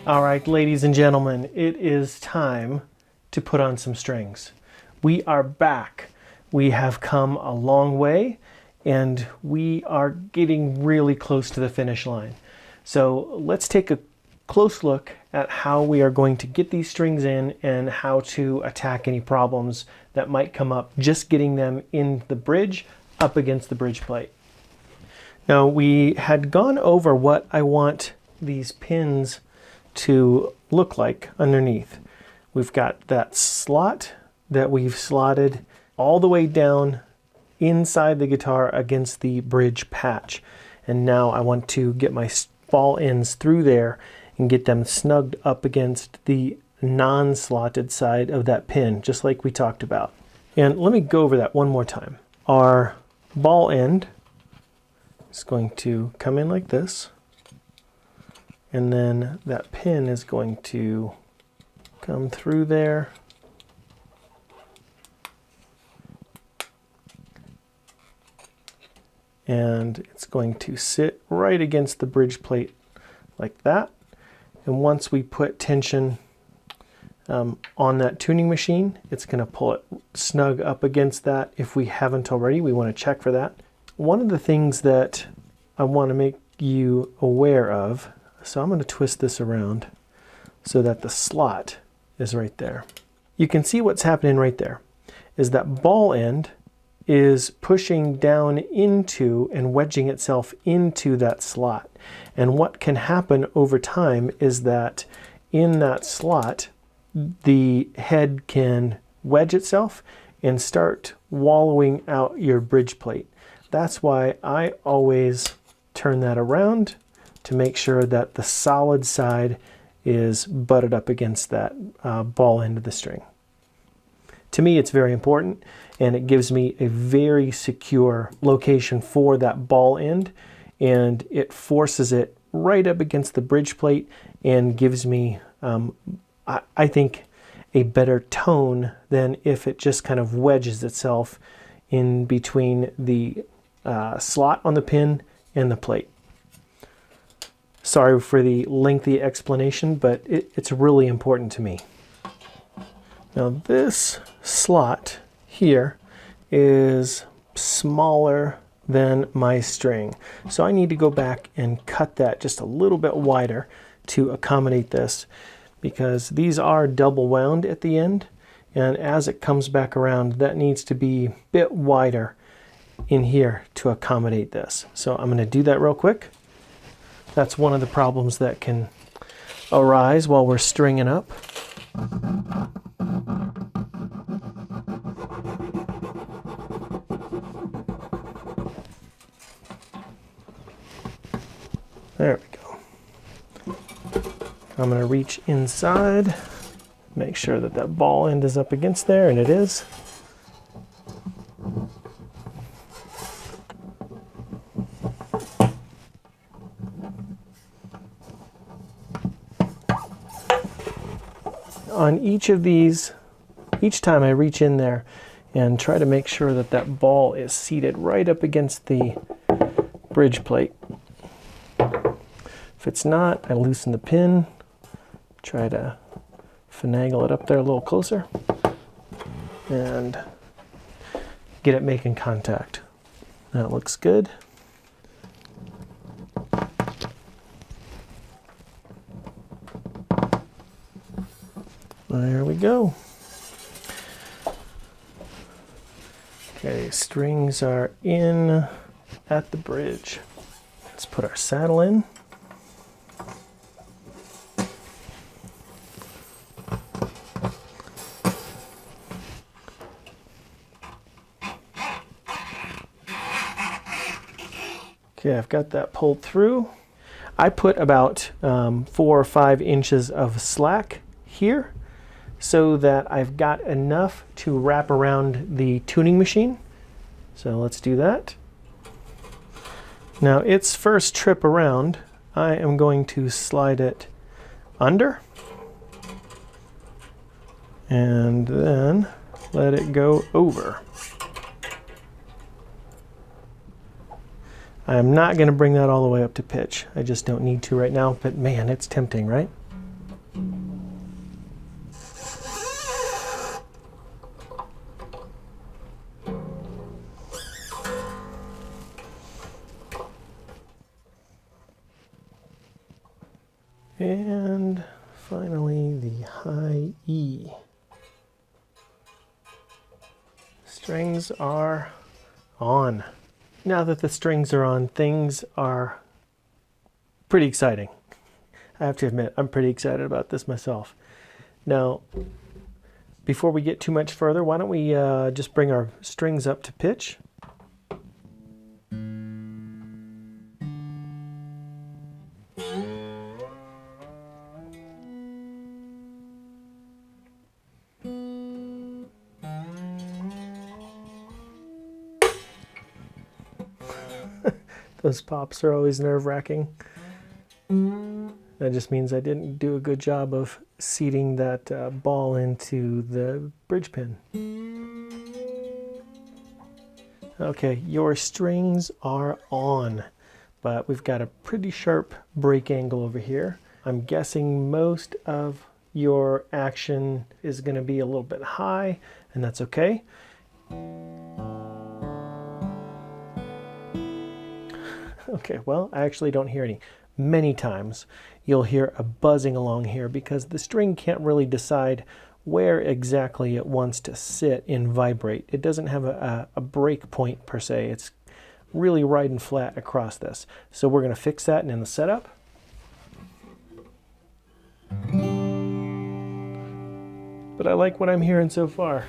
All right, ladies and gentlemen, it is time to put on some strings. We are back. We have come a long way and we are getting really close to the finish line. So let's take a close look at how we are going to get these strings in and how to attack any problems that might come up just getting them in the bridge up against the bridge plate. Now, we had gone over what I want these pins to look like underneath. We've got that slot that we've slotted all the way down inside the guitar against the bridge patch. And now I want to get my ball ends through there and get them snugged up against the non-slotted side of that pin, just like we talked about. And let me go over that one more time. Our ball end is going to come in like this. And then that pin is going to come through there. And it's going to sit right against the bridge plate like that. And once we put tension on that tuning machine, it's going to pull it snug up against that. If we haven't already, we want to check for that. One of the things that I want to make you aware of, so I'm going to twist this around so that the slot is right there. You can see what's happening right there is that ball end is pushing down into and wedging itself into that slot. And what can happen over time is that in that slot, the head can wedge itself and start wallowing out your bridge plate. That's why I always turn that around to make sure that the solid side is butted up against that ball end of the string. To me, it's very important, and it gives me a very secure location for that ball end, and it forces it right up against the bridge plate and gives me, I think, a better tone than if it just kind of wedges itself in between the slot on the pin and the plate. Sorry for the lengthy explanation, but it's really important to me. Now this slot here is smaller than my string. So I need to go back and cut that just a little bit wider to accommodate this, because these are double wound at the end, and as it comes back around, that needs to be a bit wider in here to accommodate this. So I'm going to do that real quick. That's one of the problems that can arise while we're stringing up. There we go. I'm going to reach inside, make sure that that ball end is up against there, and it is. On each of these, each time I reach in there and try to make sure that that ball is seated right up against the bridge plate. If it's not, I loosen the pin, try to finagle it up there a little closer, and get it making contact. That looks good. There we go. Okay, strings are in at the bridge. Let's put our saddle in. Okay, I've got that pulled through. I put about 4 or 5 inches of slack here so that I've got enough to wrap around the tuning machine. So let's do that. Now its first trip around, I am going to slide it under and then let it go over. I'm not going to bring that all the way up to pitch. I just don't need to right now, but man, it's tempting, right? And finally the high E. Strings are on. Now that the strings are on, things are pretty exciting. I have to admit, I'm pretty excited about this myself. Now, before we get too much further, why don't we just bring our strings up to pitch. Those pops are always nerve-wracking. That just means I didn't do a good job of seating that ball into the bridge pin. Okay, your strings are on, but we've got a pretty sharp break angle over here. I'm guessing most of your action is going to be a little bit high, and that's okay. Okay, well, I actually don't hear any. Many times you'll hear a buzzing along here because the string can't really decide where exactly it wants to sit and vibrate. It doesn't have a break point per se. It's really riding flat across this. So we're going to fix that in the setup. But I like what I'm hearing so far.